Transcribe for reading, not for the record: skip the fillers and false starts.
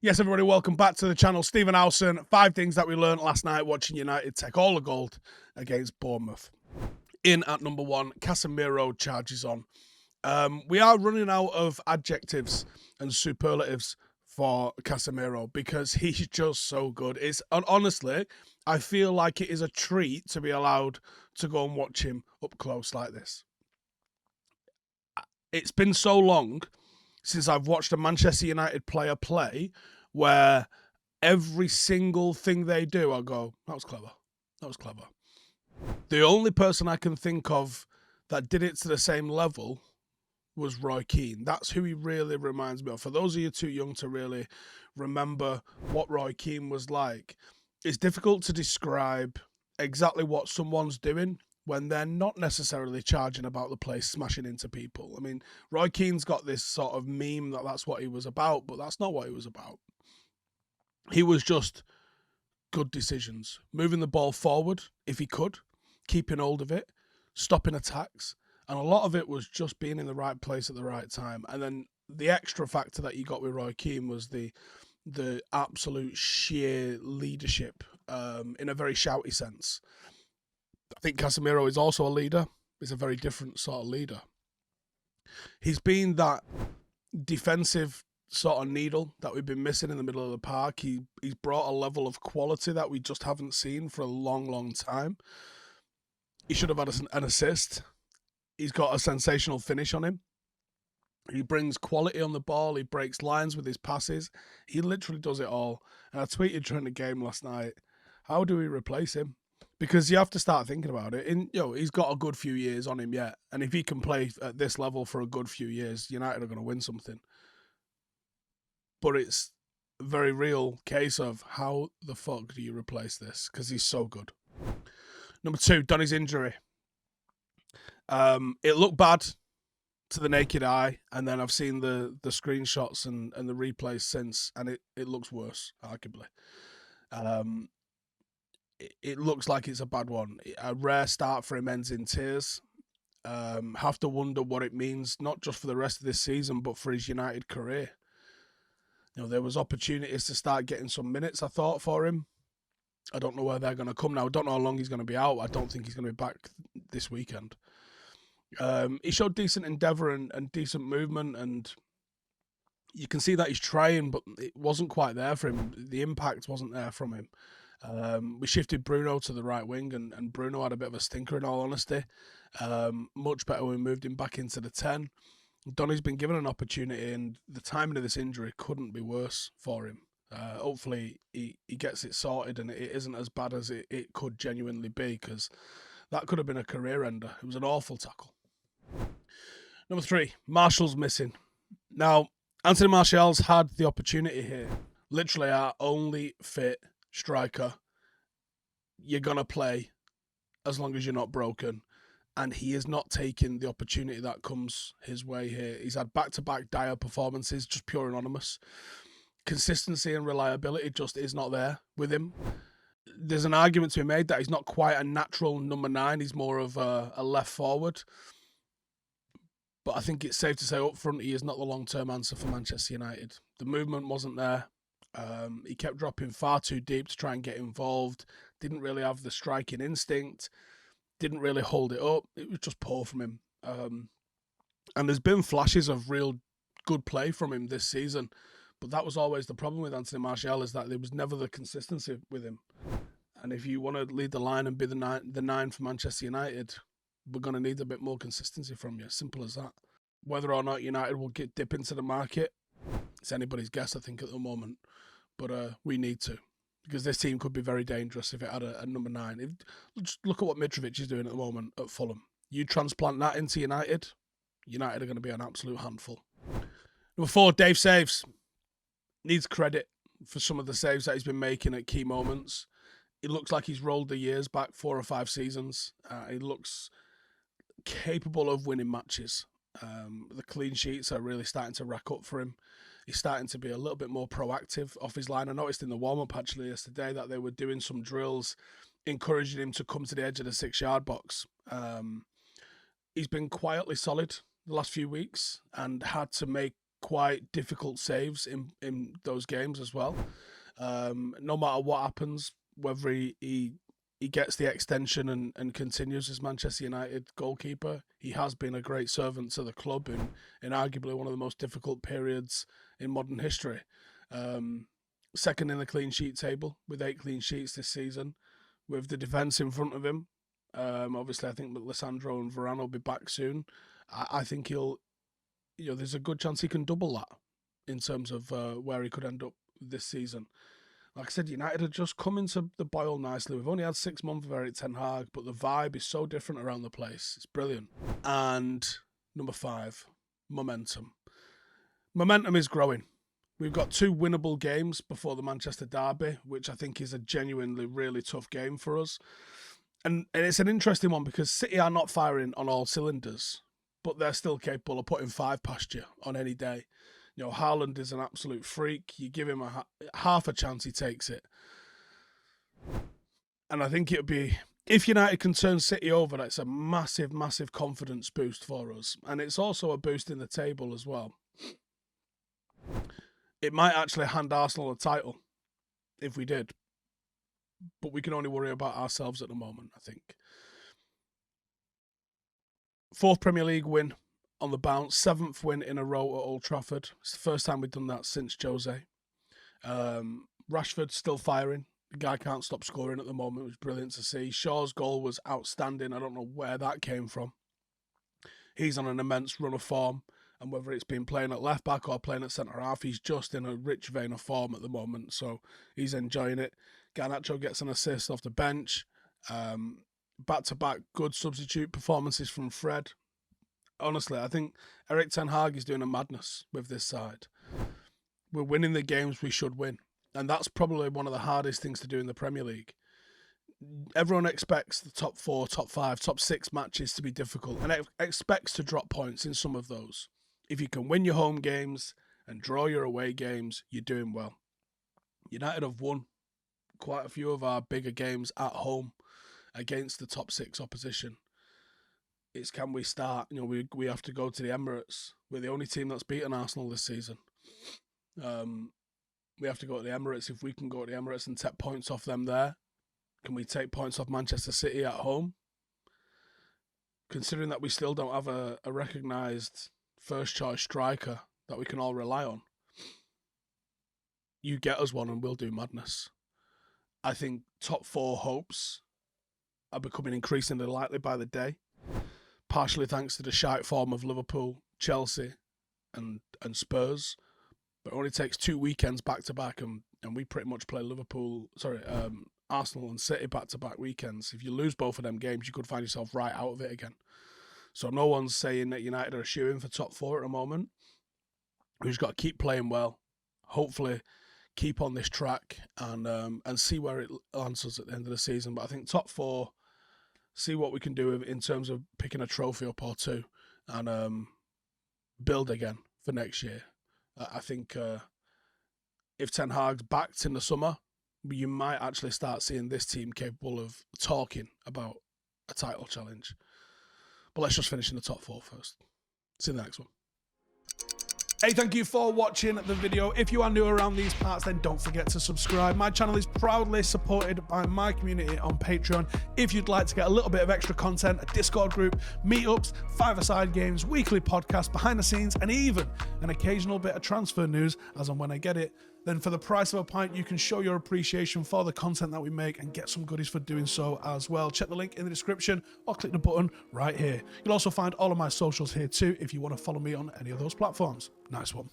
Yes, everybody, welcome back to the channel. Stephen Howson. 5 things that we learned last night watching United take all the gold against Bournemouth. In at number 1, CASEMIRO charges on. We are running out of adjectives and superlatives for CASEMIRO because he's just so good. And honestly, I feel like it is a treat to be allowed to go and watch him up close like this. It's been so long since I've watched a Manchester United player play where every single thing they do, I go, that was clever. That was clever. The only person I can think of that did it to the same level was Roy Keane. That's who he really reminds me of. For those of you too young to really remember what Roy Keane was like, it's difficult to describe exactly what someone's doing when they're not necessarily charging about the place, smashing into people. I mean, Roy Keane's got this sort of meme that that's what he was about, but that's not what he was about. He was just good decisions, moving the ball forward if he could, keeping hold of it, stopping attacks, and a lot of it was just being in the right place at the right time. And then the extra factor that you got with Roy Keane was the absolute sheer leadership in a very shouty sense. I think CASEMIRO is also a leader. He's a very different sort of leader. He's been that defensive sort of needle that we've been missing in the middle of the park. He's brought a level of quality that we just haven't seen for a long, long time. He should have had an assist. He's got a sensational finish on him. He brings quality on the ball. He breaks lines with his passes. He literally does it all. And I tweeted during the game last night, how do we replace him? Because you have to start thinking about it. He's got a good few years on him yet. And if he can play at this level for a good few years, United are going to win something. But it's a very real case of how the fuck do you replace this? Because he's so good. Number 2, Donny's injury. It looked bad to the naked eye, and then I've seen the screenshots and the replays since, and it looks worse, arguably. It looks like it's a bad one. A rare start for him ends in tears. Have to wonder what it means, not just for the rest of this season, but for his United career. There was opportunities to start getting some minutes, I thought, for him. I don't know where they're going to come now. I don't know how long he's going to be out. I don't think he's going to be back this weekend. He showed decent endeavour and decent movement, and you can see that he's trying, but it wasn't quite there for him. The impact wasn't there from him. We shifted Bruno to the right wing, and Bruno had a bit of a stinker, in all honesty. Much better when we moved him back into the 10. Donny's been given an opportunity, and the timing of this injury couldn't be worse for him. Hopefully he gets it sorted and it isn't as bad as it could genuinely be, because that could have been a career ender. It was an awful tackle. Number 3, Martial's missing. Now, Anthony Martial's had the opportunity here. Literally our only fit striker. You're going to play as long as you're not broken. And he is not taking the opportunity that comes his way here. He's had back-to-back dire performances, just pure anonymous. Consistency and reliability just is not there with him. There's an argument to be made that he's not quite a natural number 9. He's more of a left forward. But I think it's safe to say up front he is not the long-term answer for Manchester United. The movement wasn't there. He kept dropping far too deep to try and get involved. Didn't really have the striking instinct. Didn't really hold it up. It was just poor from him. And there's been flashes of real good play from him this season. But that was always the problem with Anthony Martial, is that there was never the consistency with him. And if you want to lead the line and be the nine for Manchester United, we're going to need a bit more consistency from you. Simple as that. Whether or not United will dip into the market, it's anybody's guess, I think, at the moment. But we need to. Because this team could be very dangerous if it had a number 9. Just look at what Mitrovic is doing at the moment at Fulham. You transplant that into United, United are going to be an absolute handful. Number 4, Dave saves. Needs credit for some of the saves that he's been making at key moments. It looks like he's rolled the years back 4 or 5 seasons. He looks capable of winning matches. The clean sheets are really starting to rack up for him. He's starting to be a little bit more proactive off his line. I noticed in the warm-up actually yesterday that they were doing some drills encouraging him to come to the edge of the 6-yard box. He's been quietly solid the last few weeks and had to make quite difficult saves in those games as well. No matter what happens, whether he gets the extension and continues as Manchester United goalkeeper, he has been a great servant to the club in arguably one of the most difficult periods in modern history. Second in the clean sheet table with 8 clean sheets this season, with the defence in front of him. Obviously, I think that Lissandro and Varane will be back soon. I think there's a good chance he can double that in terms of where he could end up this season. Like I said, United are just coming to the boil nicely. We've only had 6 months of Erik ten Hag, but the vibe is so different around the place. It's brilliant. And number 5, momentum. Momentum is growing. We've got 2 winnable games before the Manchester derby, which I think is a genuinely really tough game for us. And it's an interesting one because City are not firing on all cylinders, but they're still capable of putting 5 past you on any day. Haaland is an absolute freak. You give him half a chance, he takes it. And I think it would be, if United can turn City over, that's a massive, massive confidence boost for us. And it's also a boost in the table as well. It might actually hand Arsenal a title if we did. But we can only worry about ourselves at the moment, I think. 4th Premier League win on the bounce, 7th win in a row at Old Trafford. It's the first time we've done that since Jose. Rashford still firing. The guy can't stop scoring at the moment. It was brilliant to see. Shaw's goal was outstanding. I don't know where that came from. He's on an immense run of form. And whether it's been playing at left back or playing at centre half, he's just in a rich vein of form at the moment. So he's enjoying it. Garnacho gets an assist off the bench. Back-to-back good substitute performances from Fred. Honestly, I think Erik ten Hag is doing a madness with this side. We're winning the games we should win. And that's probably one of the hardest things to do in the Premier League. Everyone expects the top 4, top 5, top 6 matches to be difficult and expects to drop points in some of those. If you can win your home games and draw your away games, you're doing well. United have won quite a few of our bigger games at home against the top 6 opposition. It's can we start? We have to go to the Emirates. We're the only team that's beaten Arsenal this season. We have to go to the Emirates. If we can go to the Emirates and take points off them there, can we take points off Manchester City at home? Considering that we still don't have a recognised first choice striker that we can all rely on. You get us one and we'll do madness. I think top 4 hopes are becoming increasingly likely by the day. Partially thanks to the shite form of Liverpool, Chelsea and Spurs. But it only takes 2 weekends back-to-back and we pretty much play Arsenal and City back-to-back weekends. If you lose both of them games, you could find yourself right out of it again. So no one's saying that United are shooing for top 4 at the moment. We've just got to keep playing well. Hopefully keep on this track and see where it lands us at the end of the season. But I think top 4, see what we can do in terms of picking a trophy up or 2 and build again for next year. I think if Ten Hag's backed in the summer, you might actually start seeing this team capable of talking about a title challenge. But let's just finish in the top 4 first. See you in the next one. Hey, thank you for watching the video. If you are new around these parts, then don't forget to subscribe. My channel is proudly supported by my community on Patreon. If you'd like to get a little bit of extra content, a Discord group, meetups, 5-a-side games, weekly podcasts, behind the scenes, and even an occasional bit of transfer news as and when I get it, then for the price of a pint, you can show your appreciation for the content that we make and get some goodies for doing so as well. Check the link in the description or click the button right here. You'll also find all of my socials here too if you want to follow me on any of those platforms. Nice one.